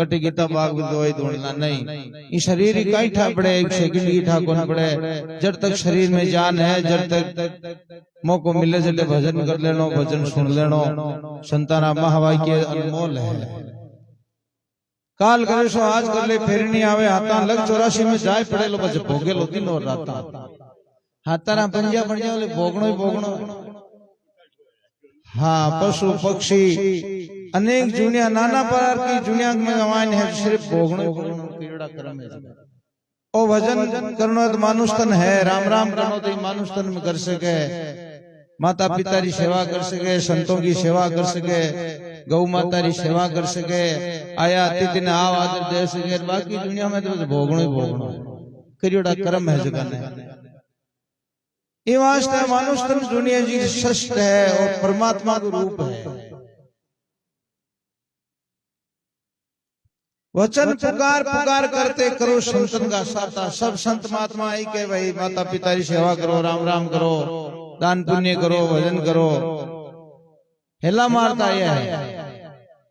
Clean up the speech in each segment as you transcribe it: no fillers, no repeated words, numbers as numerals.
कटे गीता बाग भी दवाई ढूंढना नहीं। ये शरीर ही कई ठा पड़े, एक सेकंड की ठा कौन पड़े। जब तक शरीर में जान है, जब तक मौको मिले चले भजन कर लेनो, भजन सुन लेनो। संताना महावाई के अनमोल है। काल करे सो आज कर ले, फिर नहीं आवे। हाथा लग 84 में जाए पड़े लो, बस भोगे लो दिन और राता। हाथा पंजा पड़ जाओ, भोगनो ही भोगनो। हाँ, पशु पक्षी अनेक दुनिया, नाना प्रकार की दुनिया में गवान है, सिर्फ भोगनो ही भोगनो। कीड़ा कर्म है। ओ भजन करनो तो मानुष तन है, राम राम करनो तो मानुष तन में कर सके। माता पिता की सेवा कर सके, संतों की सेवा कर सके, गौ माता की सेवा कर सके, आया अतिथि ने आव आदर दे सके। बाकी दुनिया में तो भोगनो ही भोगनो, करियोड़ा कर्म है जगन है। ये वास्ते मानुष तन दुनिया जी श्रेष्ठ है और परमात्मा का रूप है। वचन पुकार पुकार करते करो संतन का साथा। सब संत महात्मा ही के भाई माता पिता की सेवा करो, राम राम करो, दान पुण्य करो, भजन करो। हेला मारता यह है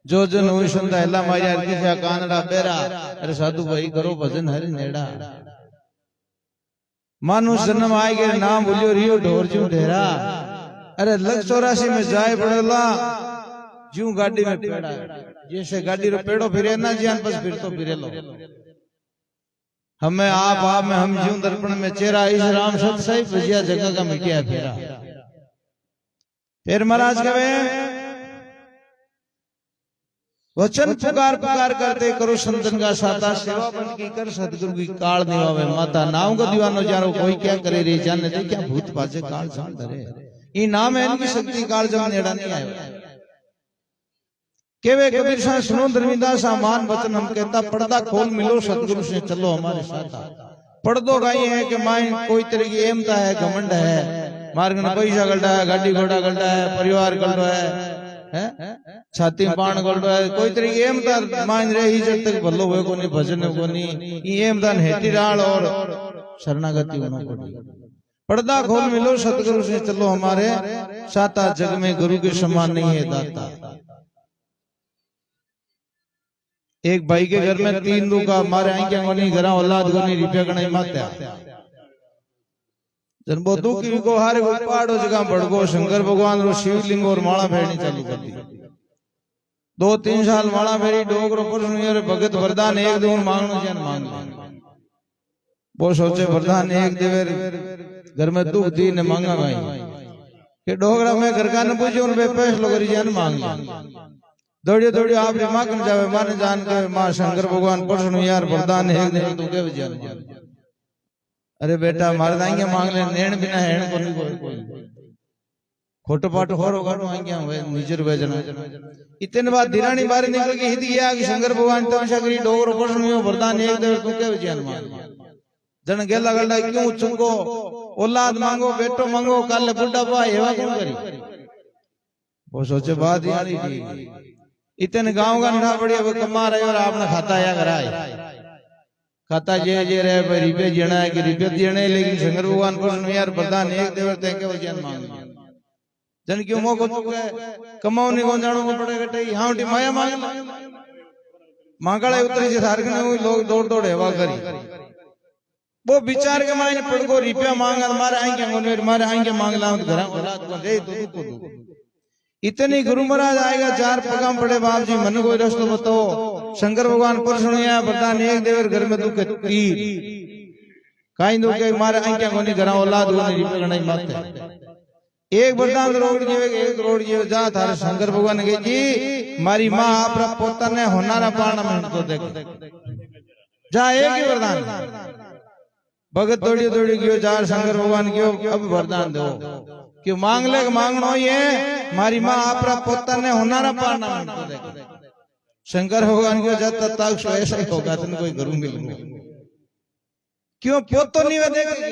जो जन हुई सुनता हेला मारिया किसा कानड़ा बेरा। अरे साधु भाई करो भजन हरि नेड़ा। मानुष जन्म आए गए नाम बोलियो रियो ढोर जू ढेरा। अरे लग 84 में जाए पड़ेला जू गाड़ी में पेड़ा। जैसे गाड़ी रो पेड़ो फिरे ना जान बस फिर तो फिरे लो। हमें आप में हम जीव दर्पण में चेहरा इस राम सत सही भजिया जगह का मिटिया फेरा। फिर महाराज कहे वचन पुकार पुकार करते करो संतन का साथा। सेवा बन की कर सदगुरु की काल निभावे माता। नाम को दीवानो जानो कोई क्या करे रे, जाने दे क्या भूत पाचे काल जान धरे। ये नाम है इनकी शक्ति, काल जान नेड़ा नहीं आए। केवे कबीर साहब सुनो धर्मीदास मान वचन हम कहता। पर्दा खोल मिलो सदगुरु से चलो हमारे साथ। पर्दो गाई है कि माइन कोई तरह की एमता है, घमंड है, मार्ग में पैसा गलटा है, गाड़ी घोड़ा गलटा है, परिवार गलटो है, छाती में पान गलटो है। कोई तरह की एमता माइन रही जब तक भलो हुए को नहीं, भजन को नहीं। ये एमदान हेटी डाल और शरणागति होना पड़ी। पर्दा खोल मिलो सदगुरु से चलो हमारे साथ। जग में गुरु के समान नहीं है दाता। एक भाई के घर में 3 दुखा मारे आंखें गोनी, घर औलाद गोनी, रुपया गणाई मात्या। जन वो दुखी को हारे को पहाड़ो जगह बढ़गो शंकर भगवान रो शिवलिंग और माला फेरनी चालू कर दी। 2-3 साल माला फेरी डोगरो पर भगत वरदान एक दो मांगनो जन मांग ले। वो सोचे वरदान एक देवर घर में दुख दी ने मांगा भाई कि डोगरा में घर का न पूछो उन पे फैसलो करी जन मांग ले। दौड़ियो दौड़ियो आप मां कर जावे माने जान के मां शंकर भगवान प्रश्न यार वरदान है ने तू के जान। अरे बेटा मार दाएंगे मांग ले, नेण बिना हेण को नहीं कोई खोटो पाटो होरो गानो आंगे वे निजर वेजना। इतने बाद धीरानी बारी निकल के हित गया कि शंकर भगवान तमशा करी डोगरो प्रश्न यो वरदान एक देव तू के जान मांग। जन गेला गलडा क्यों चुंगो औलाद मांगो, बेटो मांगो, काले बुड्ढा पा एवा क्यों करी। वो सोचे बात यारी थी। इतने गांव का नठा पड़ी अब कमा रहे और आपने खाता या कराए खाता जे रहे भाई रिपे जीना है कि रिपे जीने। लेकिन शंकर भगवान प्रश्न यार वरदान एक देवर ते के वचन मांग जन क्यों मौको चुके कमाओ नहीं कौन जानो को पड़ेगा टई हाउटी माया मांग मांगड़ा उतरी जे सारक ने लोग दौड़ दौड़ हेवा करी। वो विचार के मायने पड़ को रिपया मांगा मारे आएंगे मांग लाओ घर को दे तो इतनी गुरु महाराज आएगा 4 पगाम पड़े बाप जी मन कोई रास्ता बताओ। शंकर भगवान पर सुनिया वरदान एक देवर घर में दुख तीर काई दुखे मारे आंखें कोनी घर औलाद कोनी रिपे गणाई माते। एक वरदान रोड जीवे एक रोड जीवे जा थारे शंकर भगवान के जी मारी मां आपरा पोता ने होनारा पाना में तो देख जा एक ही वरदान। भगत दौड़ी दौड़ी गयो जा शंकर भगवान क्यों अब वरदान दो कि मांग ले मांगनो ये मारी मां आपरा पोता ने होनारा पाना में तो देख। शंकर भगवान को जब तक सो ऐसा ही होगा तुम कोई गुरु मिलूंगा क्यों पोतो नहीं वे देखेगी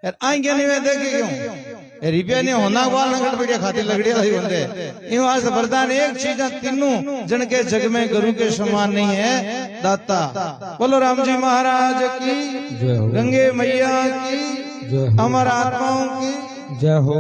यार आएंगे नहीं वे देखे क्यों रिपया ने होना वाल नगड़ बढ़िया खाती लगड़िया थी बंदे। इन वास्ते वरदान एक चीज तीनों जन के जग में गुरु के समान नहीं है दाता। बोलो राम जी महाराज की, गंगे मैया की, अमर आत्माओं की जय हो।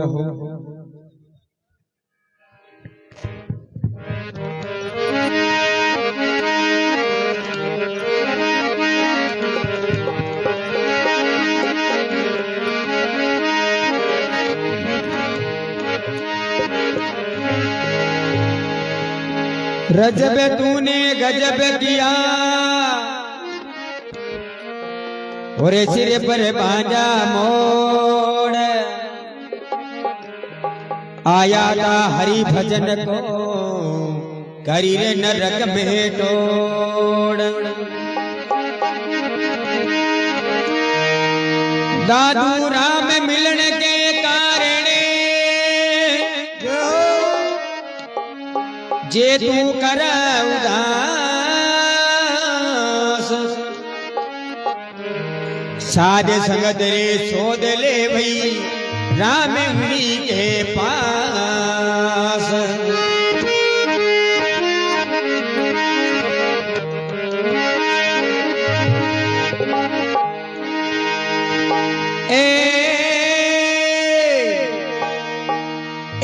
रजब तूने गजब किया और सिर पर बांजा मोड़ आया था हरि भजन को करी रे नरक में तोड़ दादू राम मिलने के कारण जे तू कर उदास साध संगत रे सोद ले भई राम उड़ी के पास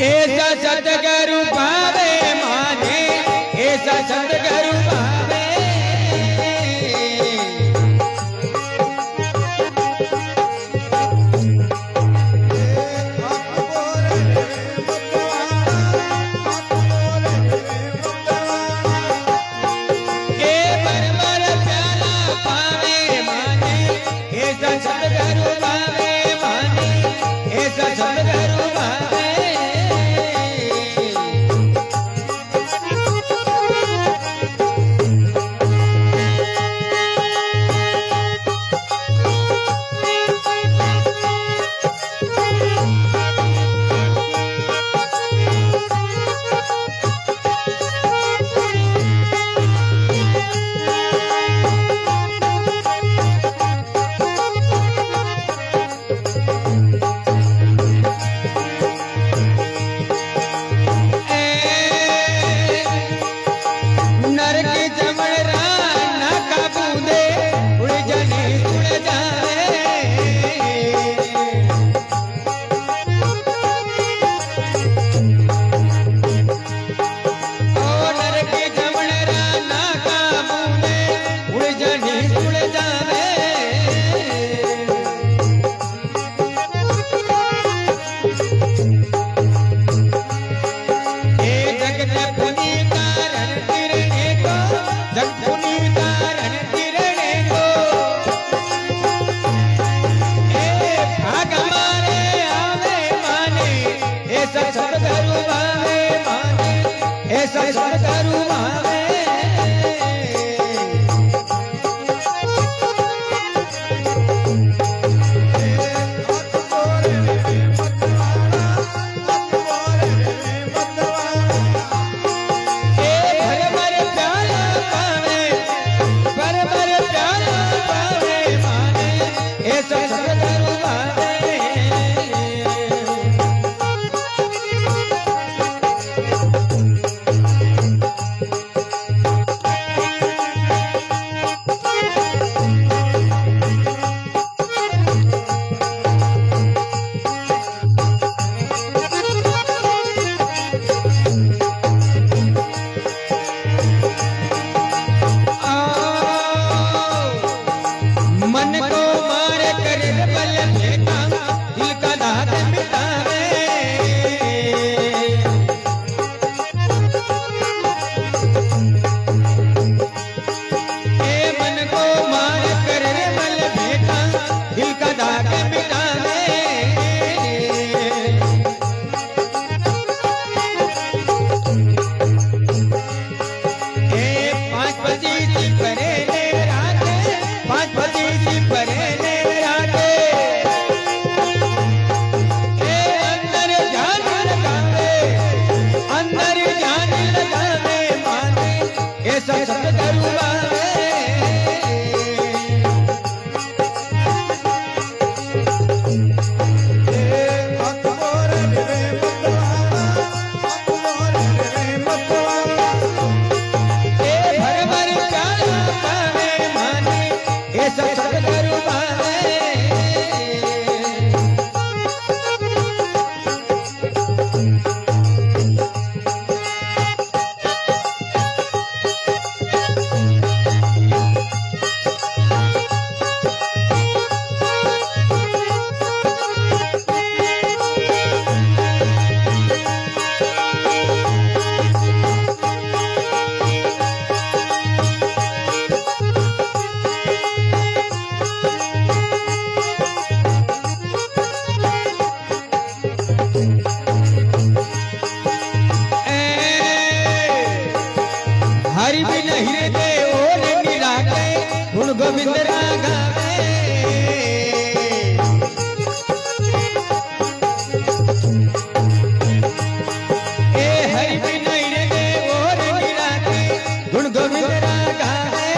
ऐसा सतगुरु पावे माने ऐसा सतगुरु पावे सतगुरु पावे माने ऐसा सतगुरु पावे सतगुरु भावे माने ऐसा सतगुरु भावे सतगुरु भावे नहीं रे और निराके गुण गोविंद रागावे ए हरि भी नहीं रे और निराके गुण गोविंद रागावे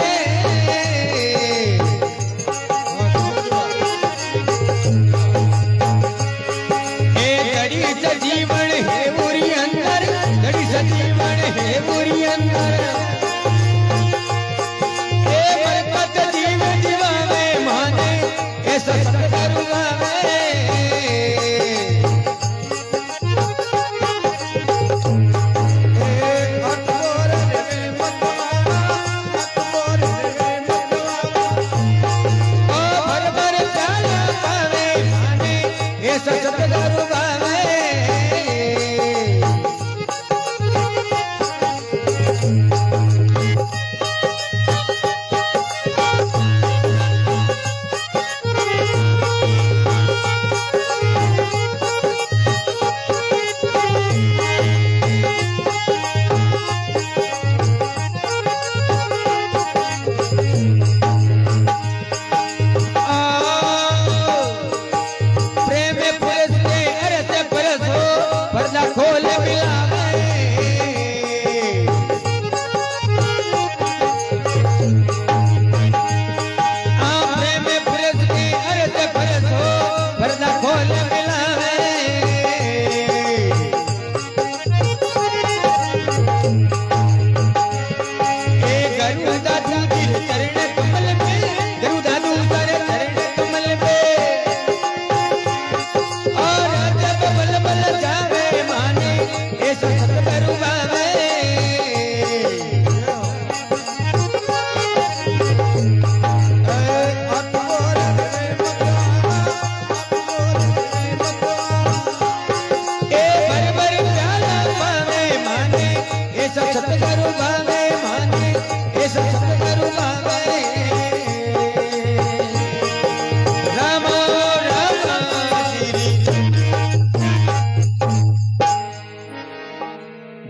ए जड़ी सजीवन है पूरी अंदर जड़ी सजीवन है पूरी अंदर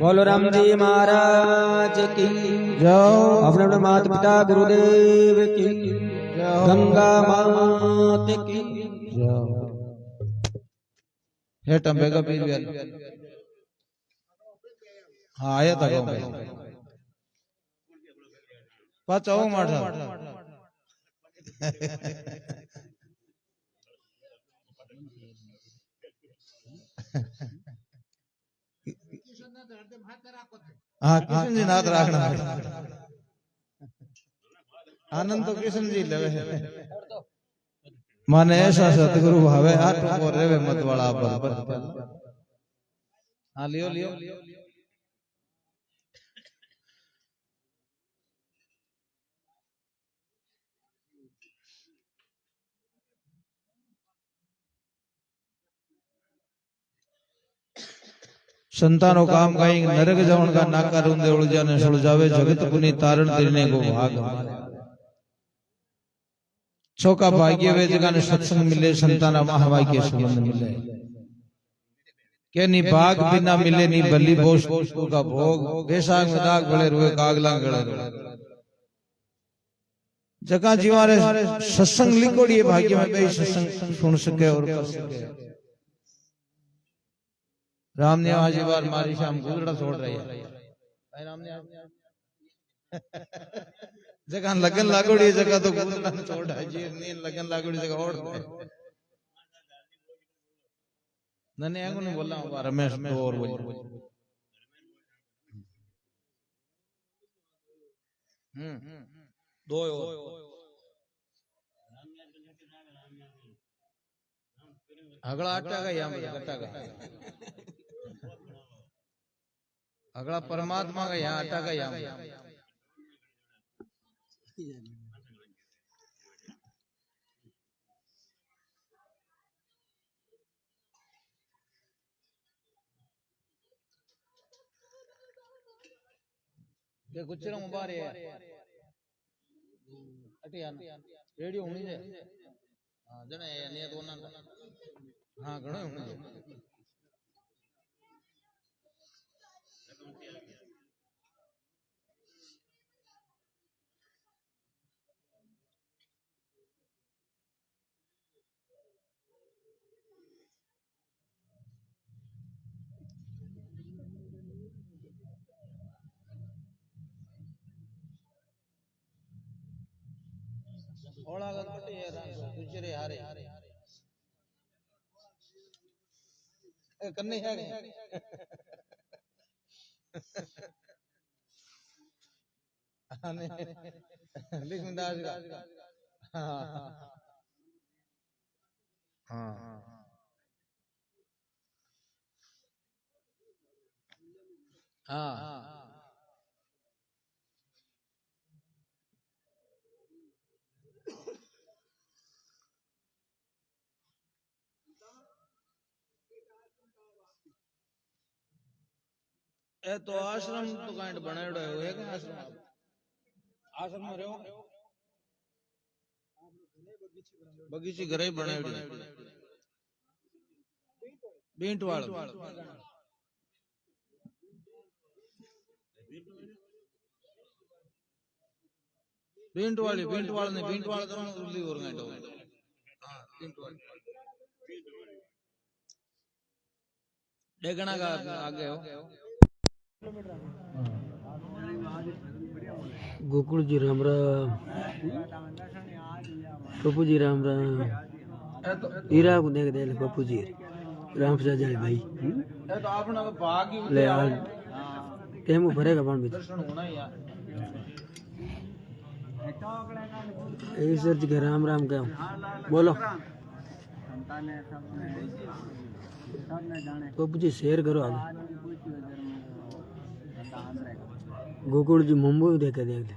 बोलो राम जी महाराज की जाओ अपने अपने माता पिता गुरुदेव की गंगा मात की जाओ हे टंबे का पीर व्याल हाँ आया था गाँव में पाचाओ माठा हाँ किशन जी नाथ राखना आनंद तो किशन जी लेवे है माने ऐसा सतगुरु भावे आठ को रेवे मत वाला पर हाँ लियो लियो संतानो काम कहीं नरक जवन का नाका रुंदे उलझाने सुलझावे जगत पुनि तारण देने को भाग चौका भाग्य वे जगह ने सत्संग मिले संताना महाभाग्य संबंध मिले के नी भाग बिना मिले नी बलि बोस का भोग बेसांग में दाग बड़े रुए कागला गड़े जगह जीवारे सत्संग लिखोड़ी है भाग्य में कई सत्संग सुन सके और कर सके राम ने आज बार मारी शाम गुजरा छोड़ रही है राम ने जगह लगन लागोड़ी जगह तो गुजरा छोड़ है जी नींद लगन लागोड़ी जगह और नने आगो ने बोला रमेश में और बोल दो अगला आटा का यहाँ गट्टा का अगला परमात्मा का यहाँ आटा का यहाँ ये कुछ ना मुबारे है अटियाना रेडियो होनी चाहिए हाँ जने नहीं तो ना हाँ घणो होनी चाहिए ओळागत पट्टी है तुझे हारे कन्ने है लिखदास का हाँ हाँ हाँ ए तो आश्रम तो कांड बनाएड़ो है के आश्रम आश्रम में रहो बगीची घरे बनाएड़ी बींटवाड़ बींटवाड़ ने बींटवाड़ तो उल्ली और गांडो हां बींटवाड़ डेगना का आगे हो गोकुल जी राम राम पप्पू जी राम राम हीरा को देख दे पप्पू जी राम सजाल भाई ए तो आपना भाग ही ले आज टेम भरेगा पान बीच दर्शन होना ही यार सर जी के राम राम क्या बोलो पप्पू जी शेयर करो आज गोकुल जी मुंबई देखे देख ले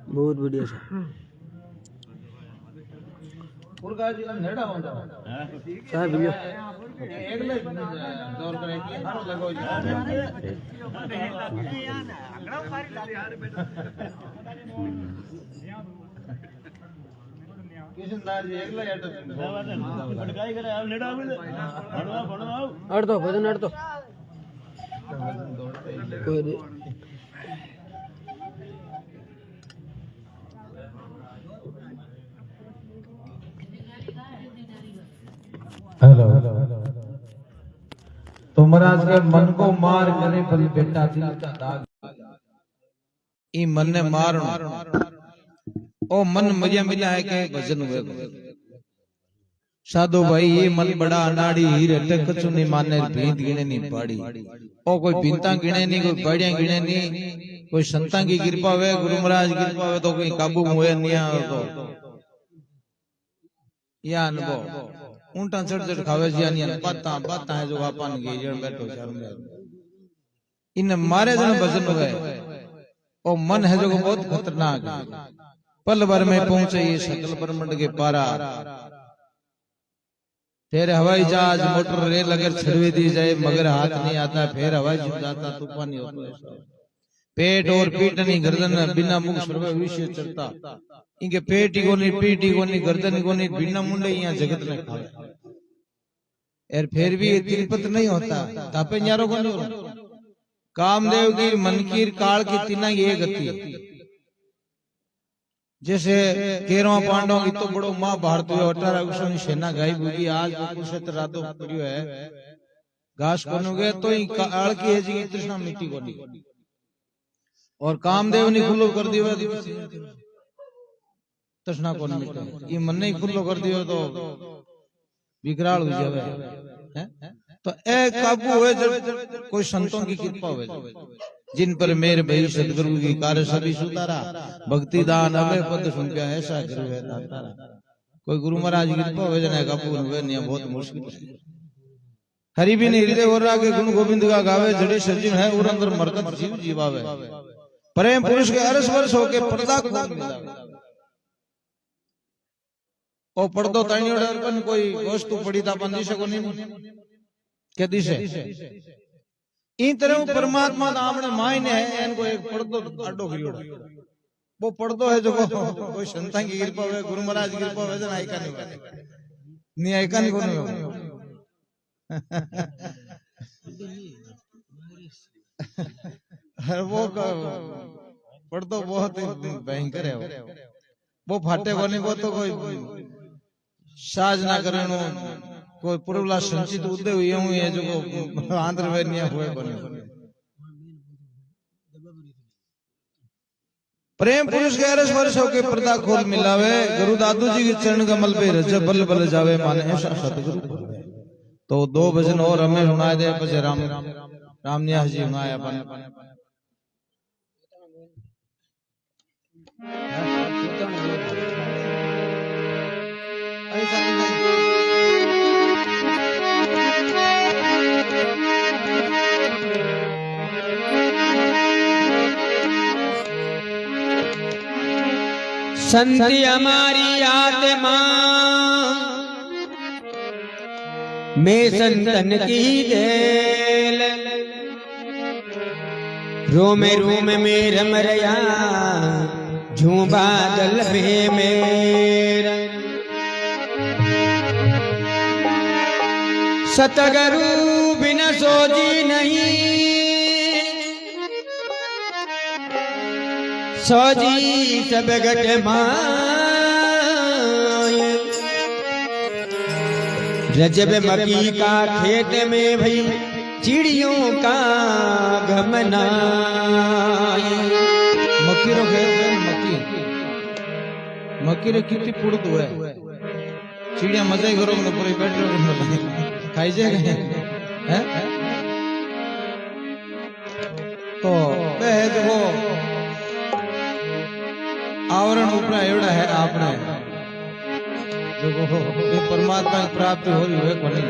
बहुत बढ़िया सर पुरगा जी का नेड़ा होता साहब भैया एकले दौर करे कि हारो लगो जी किशनदास जी एकले एट पटकाई करे आ नेड़ा में भणवा अड़ दो भजन अड़ दो कोई हेलो तो महाराज के मन को मार करे बल बेटा दिल का दाग ई मन ने मार ओ मन मजा मिला है के भजन हुए साधो भाई ये मन बड़ा अनाड़ी हीर अटक कछु नहीं माने भीत गिने नहीं पाड़ी ओ कोई भीता गिने नहीं कोई पढ़िया गिने नहीं कोई संतां की कृपा हुए गुरु महाराज की कृपा हुए तो कोई काबू हुए नहीं तो या अनुभव ऊंटा चढ़ खावे जियानी बाता है जो आपन गेजण बैठो शर्म इन मारे जन भजन हुए ओ मन है जो बहुत खतरनाक है पल भर में पहुंचे ये सकल ब्रह्मांड के पारा फिर हवाई जहाज मोटर रेल अगर छड़वे दी जाए मगर हाथ नहीं आता फिर हवाई जहाज जाता तूफानी होता पेट और पीठ नहीं गर्दन बिना मुख सर्व विषय चलता इनके पेट ही को नहीं पीठ ही को नहीं गर्दन को नहीं बिना मुंडे यहाँ जगत में खाए यार फिर भी ये तिलपत नहीं होता तापे न्यारो को नहीं होता कामदेव की मनकीर काल की तीना ये गति जैसे 13वां पांडवों की तो बड़ो महाभारत हुआ 18 वर्षों की सेना गाई बुगी आज कुरुक्षेत्र रातो पड़ियो है घास बनोगे तो काल की है जी तृष्णा मिट्टी को नहीं और कामदेव ने खुल्लो कर दिया तृष्णा को नहीं मिटे ये मन नहीं खुल्लो कर दियो तो विकराल हो जावे हैं तो ए काबू हुए जब कोई संतों की कृपा हुए जिन पर मेर भई सदगुरु की कार्य सभी सुतारा भक्ति दान अभय पद सुन के ऐसा गुरु है तारा कोई गुरु महाराज की कृपा हुए जने काबू हुए नहीं बहुत मुश्किल हरि भी नहीं हृदय और के गुण गोविंद का गावे जड़े सजीव है और अंदर मरकत जीव जीवावे प्रेम पुरुष के अरस वर्ष होके पर्दा को मिलावे ओ पर्दो ताणियो डरपन कोई वस्तु पड़ी था अपन दिशे को नहीं के दिशे इन तरह परमात्मा दा आपने मायने है इनको एक पर्दो आडो खियोड़ो वो पर्दो है जो कोई संतां की कृपा है गुरु महाराज की कृपा है जन आइका नहीं आइका नहीं कोने वो पर्दो बहुत भयंकर है वो फाटे को नहीं वो तो कोई साज ना करनो कोई पुरवला संचित उदय हुए हैं जो आंध्र वेनिया हुए बने प्रेम पुरुष के अरस वर्ष होके पर्दा खोल मिलावे गुरु दादू जी के चरण कमल पे रज बल बल जावे माने ऐसा सतगुरु। तो दो भजन और हमें सुनाए दे पछे रामनियास जी सुनाए अपन। ऐसा नहीं संति हमारी आत्मा में संतन की देल रोम रोम में रम रया झूम बादल में मेरा सतगुरु बिना सोजी नहीं सोजी सब घट माए रजब मक्की का खेत में भई चिड़ियों का घमनाए। मक्की रो खेल मक्की रे कितनी पुड़ दो है चिड़िया मजा ही करो पूरी बैठ खाई जाए हैं तो वह देखो आवरण ऊपर एवड़ा है आपने देखो ये परमात्मा की प्राप्ति हो रही है कोनी।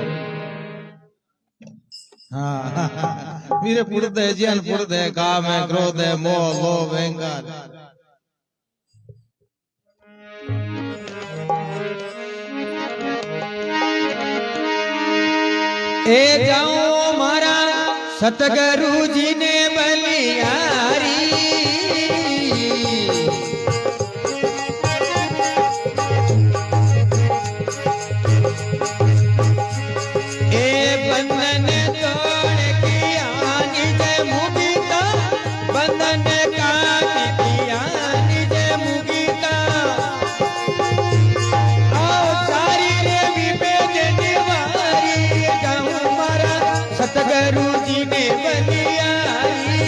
हाँ मेरे पुरद है ज्ञान पुरद है काम है क्रोध है मोह लोभ अहंकार। ए जाओ मारा सतगुरु जी ने बलियारी सतगुरु जी ने बलियारी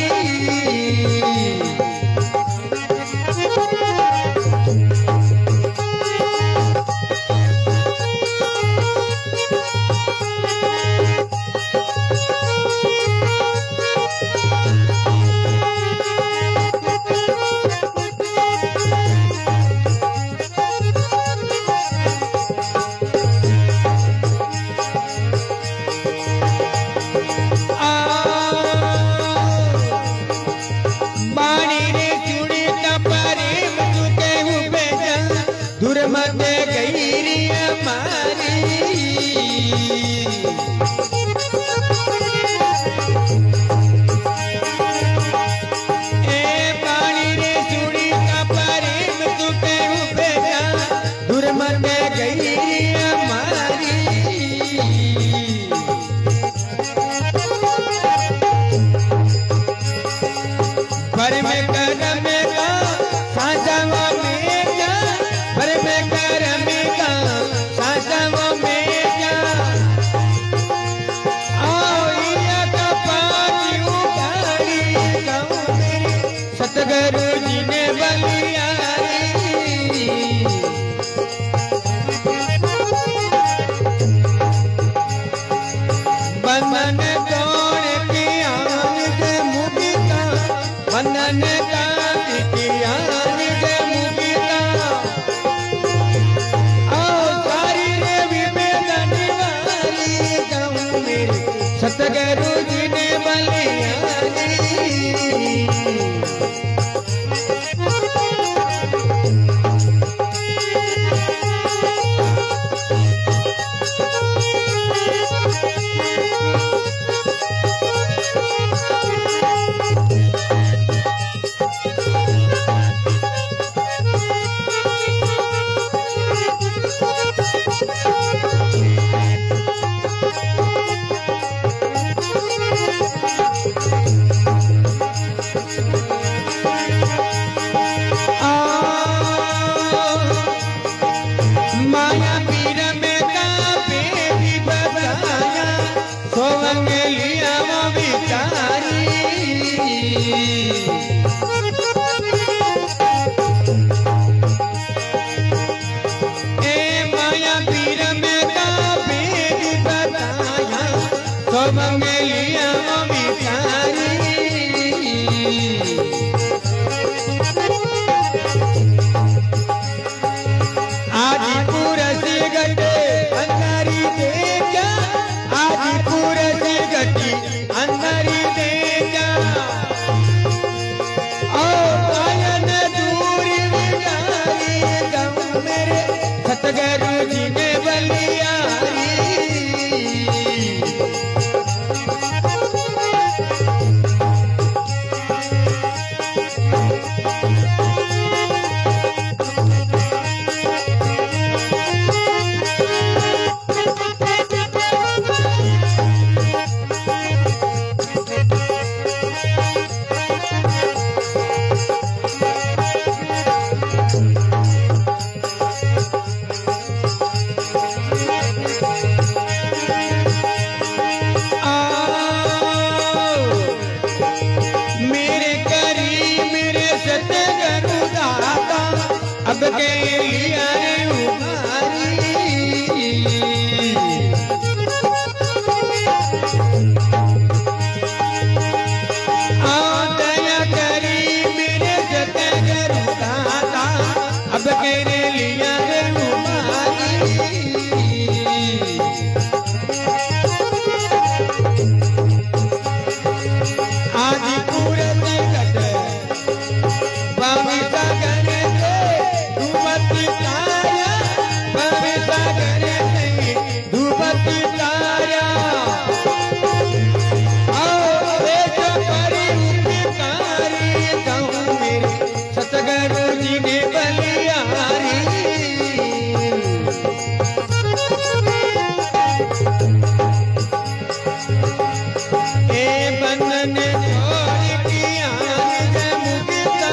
दुर्मत गईरी हमारी ए पानी रे चूड़ी का प्रेम तुके बेटा दुर्मत गईरी हमारी पर में करम का साजा सतगुरु जी ने बलियारी बंधन तोड़ के आन दे मुक्ता बंधन काट के आन दे मुक्ता आओ सारी रे विवेदन वाली गाँव मेरे सतगुरु जी ने बलियारी जी ने बलियारी ए बंधन छोड़ किया मुक्ता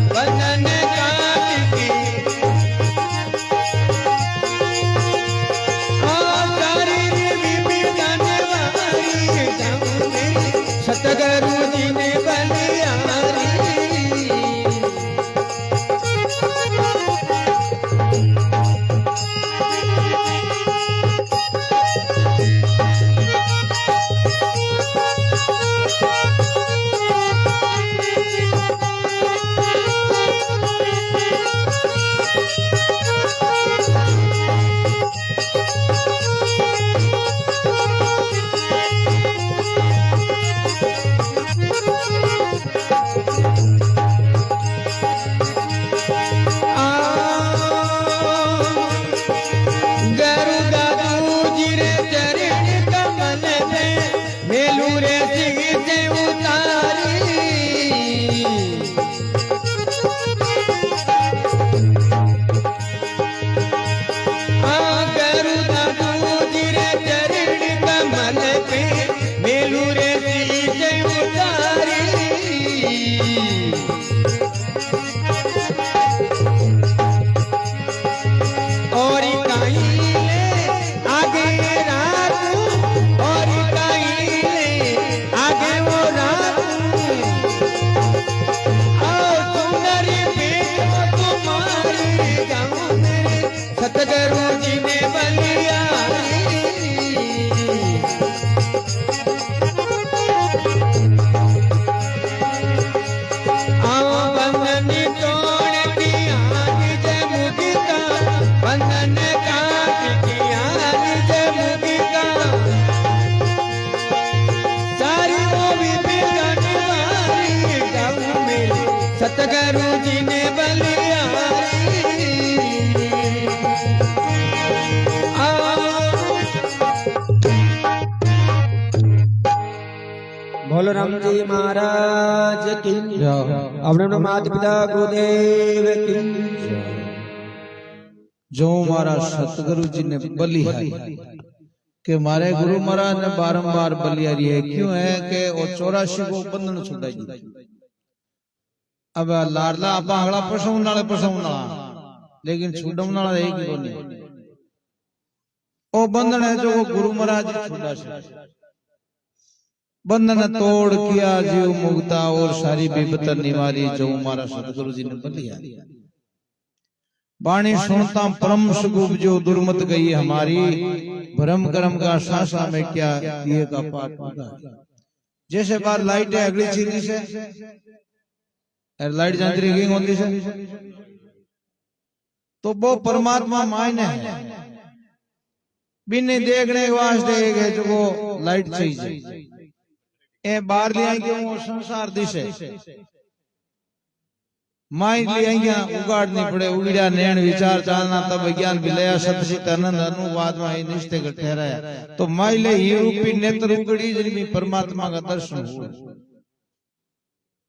बंधन काट की सतगुरु जी ने बलियारी सतगुरु जी ने बलियारी आओ बंधन तोड़ किया निज मुक्ता बंधन काट किया निज मुक्ता सारी मोवी बिगन वाली गाँव में सतगुरु जी ने बलियारी बोलो राम जी महाराज की अपने माता पिता गुरुदेव की जो हमारा सतगुरु जी ने बलि है कि हमारे गुरु महाराज ने बारंबार बलियारी है क्यों है कि वो 84 को बंधन छुड़ाई अब लाडला आप आंगड़ा पसंद लेकिन छुड़म नाला एक ही कोनी वो बंधन है जो गुरु महाराज छुड़ा बंधन तोड़ किया जीव मुक्ता और सारी विपत निवारी जो हमारा सतगुरु जी ने बलियारी बाणी सुनता परम सुगुप जो दुर्मत गई हमारी भ्रम कर्म का शासा में क्या किए का पाठ होगा जैसे बार लाइट है अगली चीज से लाइट जंतरी की होती से तो वो परमात्मा मायने है बिना देखने के वास्ते जो वो लाइट चाहिए ए बाहर ले आएंगे वो संसार दिशे माई ले आएंगे उगाड़नी पड़े उगड़ा नैन विचार चालना तब विज्ञान विलया सतचित आनंद अनुवाद में निष्ठे का ठहराया तो माई ले ही रूपी नेत्र उगड़ी जिनमें परमात्मा का दर्शन हुआ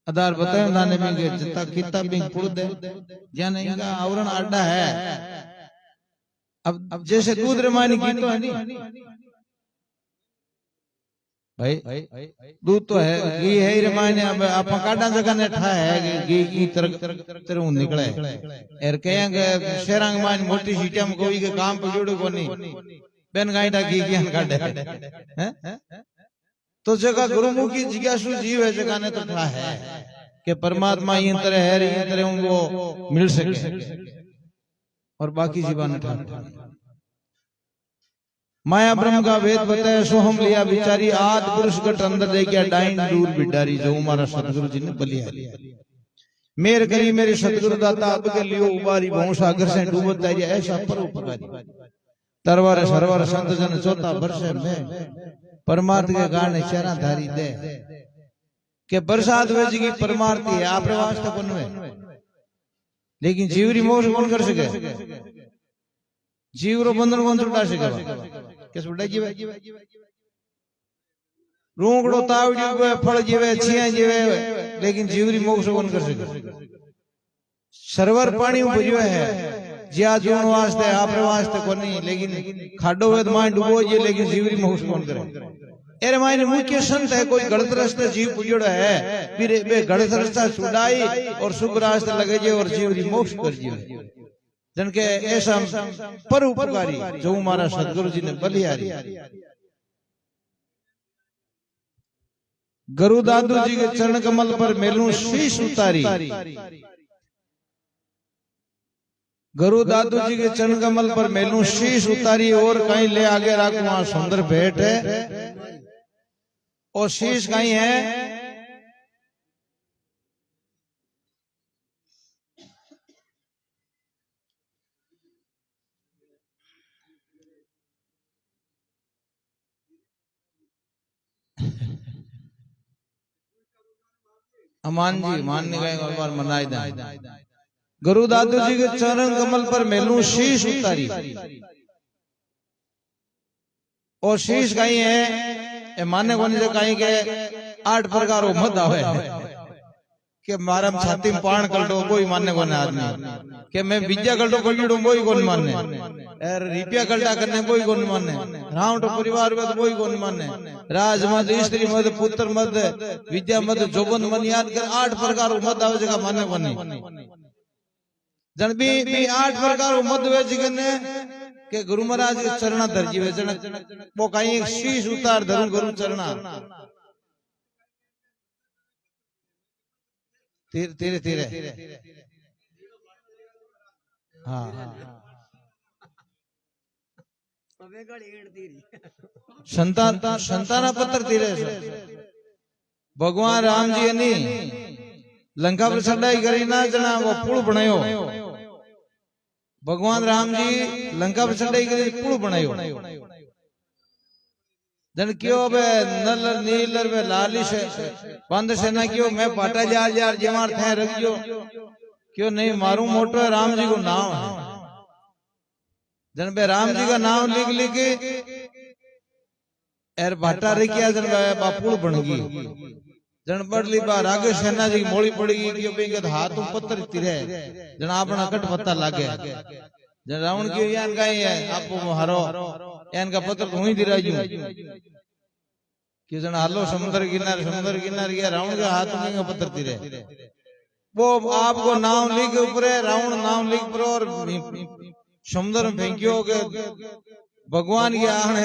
आधार बताए नाने में के जितना किताब भी पढ़ दे ज्ञान इनका आवरण अड्डा है अब जैसे दूध रमानी की तो है नहीं भाई दूध तो है घी है ही रमायण अब आप काटा जगह ने ठा है घी की तरह निकले एर कहेंगे शेरंग मान मोटी सीटिया में कोई के काम पे जुड़े को नहीं बेन गाइडा घी किया काटे हैं तो जगह गुरुमुखी जिज्ञासु जीव है जगह ने तो ठा है कि परमात्मा ये तरह है ये तरह उनको मिल सके और बाकी जीवन ठा माया ब्रह्म का वेद बताया सो हम लिया बिचारी आद पुरुष गट अंदर दे गया डाइन दूर बिडारी जो हमारा सतगुरु जी ने बलिया मेर करी मेरे सतगुरु दाता अब के लियो उबारी बहु सागर से डूबत जाए ऐसा परोपकारी तरवार सरवर संत जन चौथा वर्ष में परमार्थ के कारण चेहरा धारी दे के बरसात वेज की परमार्थी है आप वास्ते कौन है लेकिन जीवरी मोक्ष कौन कर सके जीवरो बंधन कौन छुटा सके के छुटा जीवे रूंगड़ो तावड़ी को फल जीवे छिया जीवे लेकिन जीवरी मोक्ष कौन कर सके सरवर पानी भरियो है जिया जोन वास्ते आपरे वास्ते कोनी लेकिन खाडो वे तो मां डूबो जे लेकिन जीवरी में हुस कौन करे एरे मायने मुख्य संत है कोई गलत रास्ते जीव पुजड़ो है फिर बे गलत रास्ता छुड़ाई और शुभ रास्ते लगे जे और जीवरी मोक्ष कर जियो जनके ऐसा परोपकारी जो हमारा सदगुरु जी ने बलिहारी गुरु दादू जी के चरण कमल पर मेलू शीश उतारी गुरु दादू जी के चरण कमल पर मेलू शीश उतारी और कहीं ले आगे रखू वहां सुंदर भेंट है और शीश कहीं है अमान जी मानने गए और बार मनाई दे गुरु दादू जी के चरण कमल पर मेलू शीश उतारी और शीश कहीं है माने को नहीं कहीं के 8 प्रकार मत आवे के मारम छाती में पान कलटो कोई मानने को नहीं आदमी के मैं विद्या कलटो कलटो कोई कोई मानने और रिपिया कलटा करने कोई कोई मानने रावण परिवार में तो कोई कोई मानने राज मत स्त्री मत पुत्र मत विद्या मत जोबन मन याद कर 8 प्रकार मत आवे जगह मानने को नहीं जन भी 8 प्रकार मत वे जिगने के गुरु महाराज के चरणा धरजी वे जन वो कहीं एक शीश उतार धरू गुरु चरणा धीरे धीरे हाँ संताना पत्र धीरे भगवान राम जी ने लंका पर चढ़ाई करी ना जना वो पुल बनायो भगवान राम जी लंका पर चढ़ाई करी पुल बनायो जन क्यों बे नलर नीलर बे लालिश बंद सेना क्यों मैं पाटा यार जमार थे रखियो क्यों नहीं मारू मोटो राम जी को नाम है जन बे राम जी का नाम लिख लिख एर भाटा रखिया जन बापुल बन गई जन बड़ली बार आगे सेना जी मोड़ी पड़ी क्यों बेंगे हाथ पत्थर तिरे जन आपना कट पत्ता लागे जन रावण क्यों यान का है आपको हरो यान का पत्थर हुई दिराजू कि जन हालो समुद्र किनारे गया रावण के हाथ में पत्थर तिरे वो आपको नाम लिख ऊपर रावण नाम लिख पर और समुद्र में फेंकियो के भगवान की आने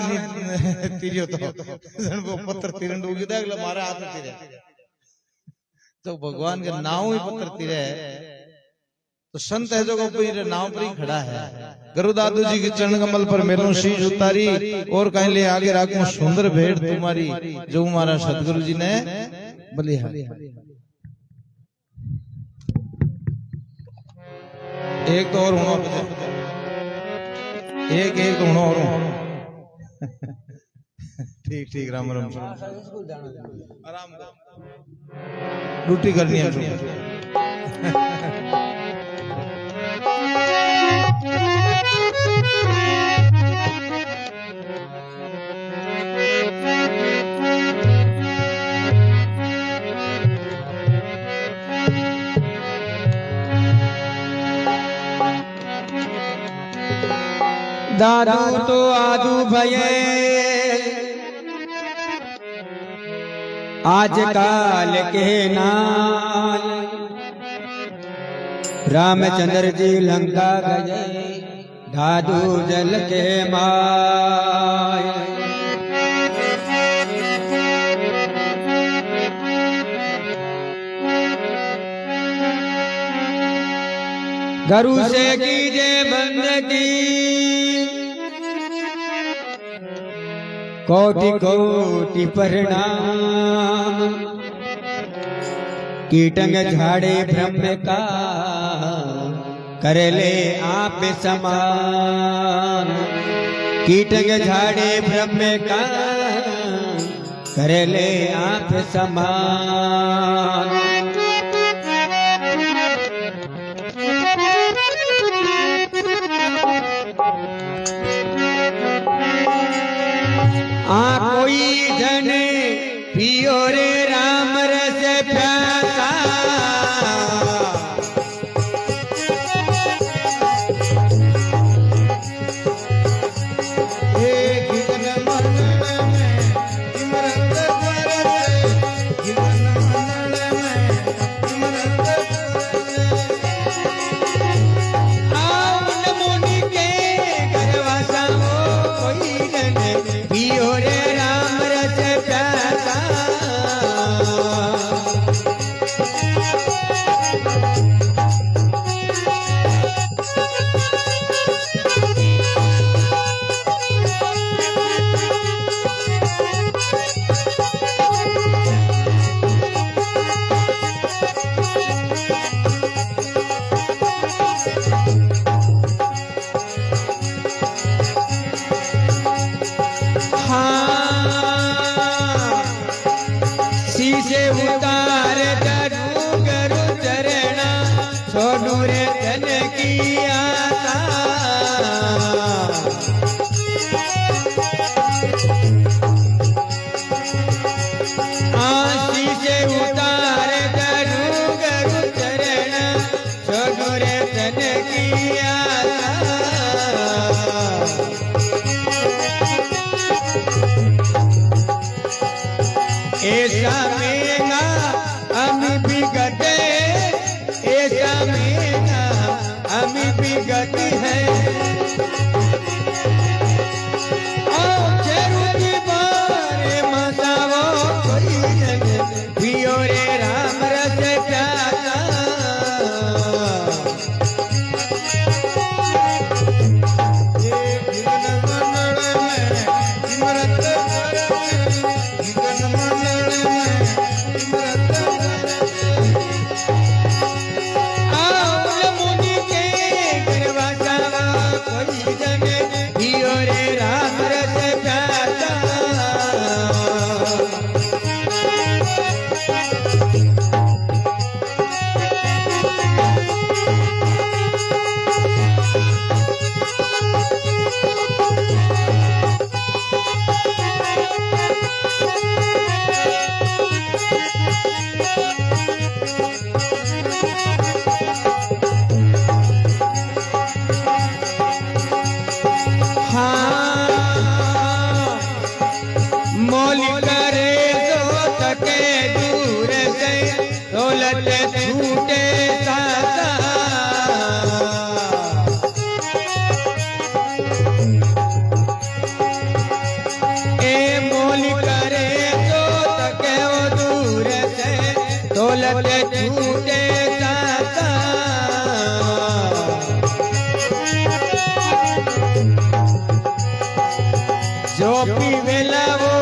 तिरियो तो जन वो पत्थर तिरन डूब गया मारा हाथ में तिरे तो भगवान के नाम ही पत्थर तिरे तो संत है जो को नाव पर ही खड़ा है गुरु दादू जी के चरण कमल पर मेलू शीश उतारी और कहीं ले आगे राखू सुंदर भेंट तुम्हारी जो हमारा सदगुरु जी ने बलिहारी एक तो और होना एक तो होना और ठीक ठीक राम राम आराम ड्यूटी करनी है दादू तो आदू भये आज काल के नाल रामचंद्र जी लंका गए दादू जल के माय गुरु से कीजे बंदगी कोटि कोटि प्रणाम कीटंग झाड़े ब्रह्म का कर ले आप समान कीटंग झाड़े ब्रह्म का कर ले आप समान कोई जन पियो रे राम रस प्यासा छोड़ू रे धन की आशा आशीष उतार गरु गरु चरण छोड़ू रे धन की आशा ऐसा मेगा हम विगत ऐसा मेगा हम विगत है चरुकी बारे मसावो कोई जन पियो रे राम रस प्यासा छूटे सासा ए मोल करे तो तके वो दूर से दौलत छूटे सासा जो पीवेला वो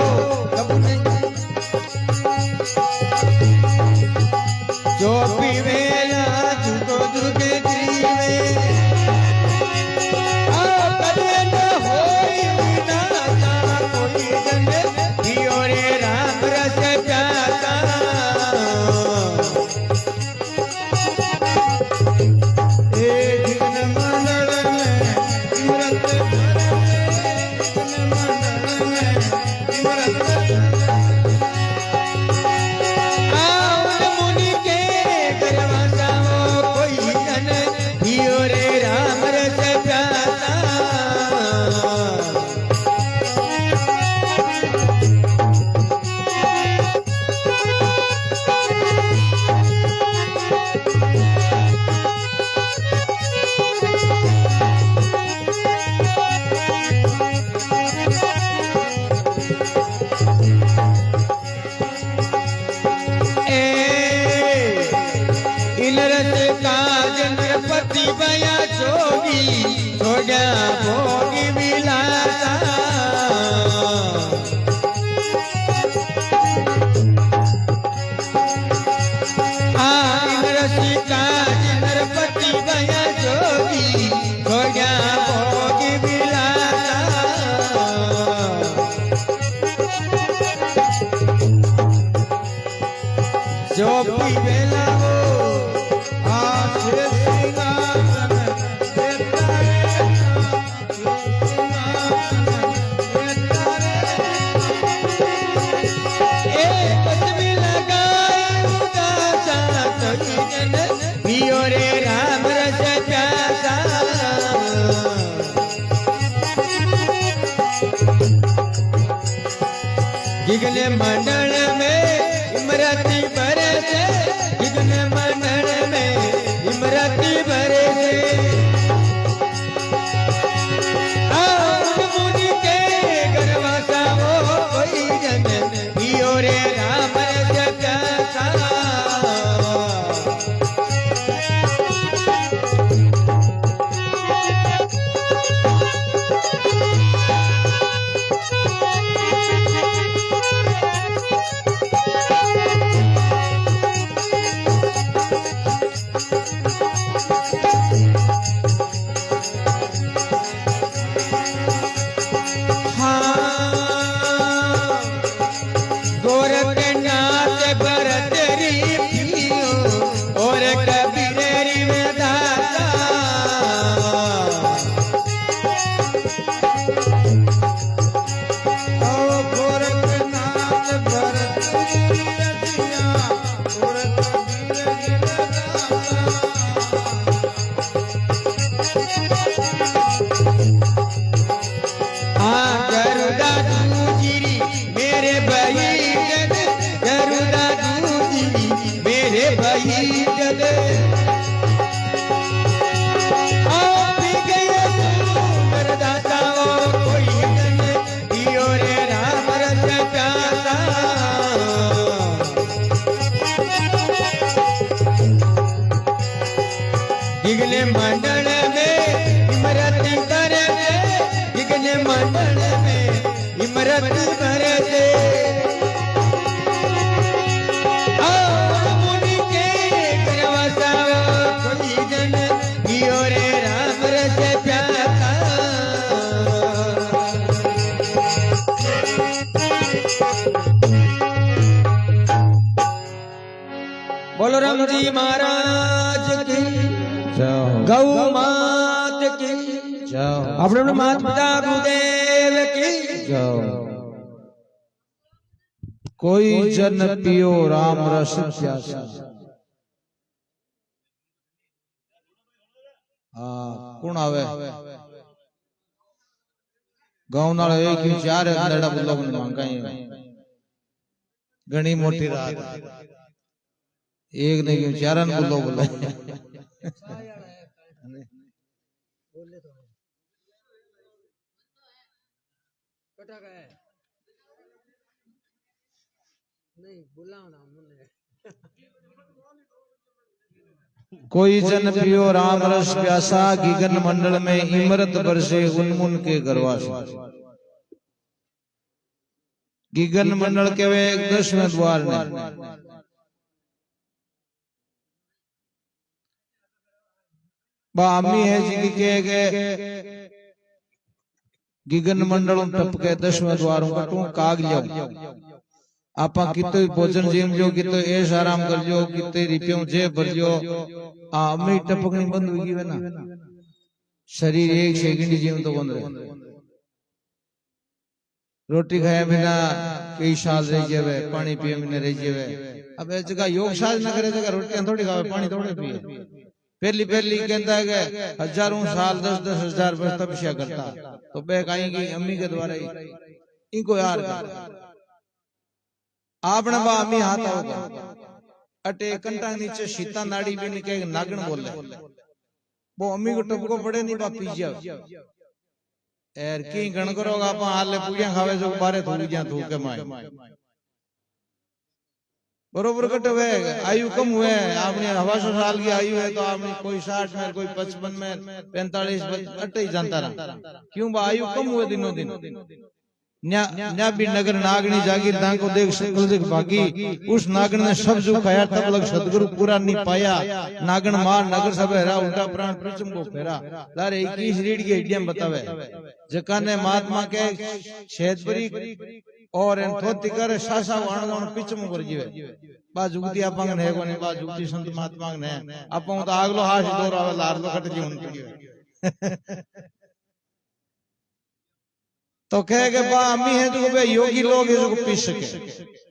जो पीवेला तुको दुखे जीवे कदे न होई विनाशा कोई जन पियो रे राम रस प्यासा ए जिन मंडल में इमरत बया जोगी छोड़ा भोगी विलासा रसिका नरपति बया जोगी छोड़ा भोगी विलासा जो पीवेला वो पियो रे राम रस प्यासा गिगन मंडल में इमरती बरसे गिगन मंडल में इमरती बरसे मुनि के गरवासा वो कोई जन पियो रे राम रस प्यासा दे आप भी गए सुंदर दाता कोई जन दियो रे राम रस प्यासा इगने मंडल में इमरत करे इगने मंडल में इमरत करे मुनि के करवसा कोई जन दियो रे राम रस प्यासा बोलो राम जी महाराज की गौ मात की अपने माता पिता गुरुदेव की कोई जन पियो राम रस प्यासा। हाँ कौन आवे गाँव नाल एक ही चार अंदर बुल्लो बन मांगा घनी मोटी रात एक ने क्यों चारन बुल्लो बुल्ला कोई जन पियो राम रस प्यासा गगन मंडल में इमरत बरसे उन्मुन के गरवास। गगन मंडल के वे 10वें द्वार ने बामी है जी के गगन मंडल टप के 10वें द्वारों का टू काग लियो आपा कितो भोजन जेम जो कितो ऐश आराम कर जो कितो रिपियों जे भर जो अम्मी टपकनी बंद हो गई ना शरीर एक सेकंड जीव तो बंद रहे रोटी खाए बिना कई साल रह जावे पानी पिए बिना रह जावे अब इस जगह योग साज न करे जगह रोटियां थोड़ी खावे पानी थोड़ी पिए पहली पहली कहता है कि हजारों साल 10-10 हजार वर्ष तपस्या करता तो बैक आएंगी अम्मी के द्वारा इनको यार आपने बा अम्मी हाथ होगा अटे कंटा नीचे शीता नाड़ी भी निके नागण बोले वो अम्मी को टपको पड़े नहीं बा पी जाओ एर की गण करोगा आप हाले पूजा खावे जो बारे थोड़ी जा थूक के माए बरोबर कट हुए आयु कम हुए आपने 100 साल की आयु है तो आपने कोई 60 में कोई 55 में 45 अटे ही जानता रहा क्यों बा आयु कम हुए दिनों दिन न्या भी नगर नागनी जागीर दां को देख सकल देख भागी उस नागन ने सब जो खाया तब लग सदगुरु पूरा नहीं पाया नागन मार नगर सब हेरा उल्टा प्राण प्रचम को फेरा लारे 21 रीढ़ की हड्डियां बतावे जका ने महात्मा के शेदबरी और इन थोती करे सासा वाण पिचम कर जीवे बा जुगती आपंग ने कोनी बा जुगती संत महात्मा ने आपो तो आगलो हाश दौर आवे लारलो कट जीवन की तो कहे के बा अम्मी है जो बे योगी लोग है जो पी सके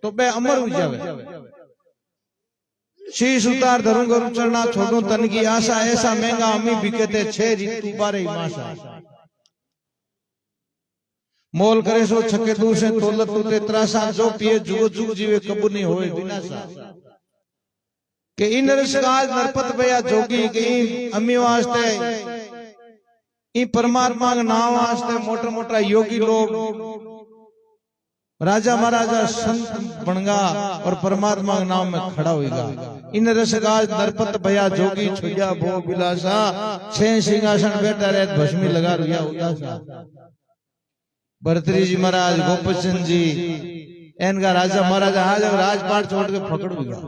तो बे अमर हो जावे शीश उतार धरूं गुरु चरना छोड़ो तन की आशा ऐसा महंगा अम्मी बिकते 6 ऋतु 12 मासा मोल करे सो छके दूर से तोलत तुते त्रासा जो पिए जुग जुग जीवे कबू नहीं होए विनाशा के इन रसगाज नरपत भया जोगी के अम्मी वास्ते इन परमात्मा के नाम वास्ते मोटा मोटा योगी लोग राजा महाराजा संत बनगा और परमात्मा के नाम में खड़ा होगा इन रसगाज नरपत भया जोगी छुया भो बिलासा 6 सिंहासन बैठा रहे भस्मी लगा रुया उदासा भरतरी जी महाराज गोपचंद जी इनका राजा महाराजा आज राजपाट छोड़ के पकड़ गया।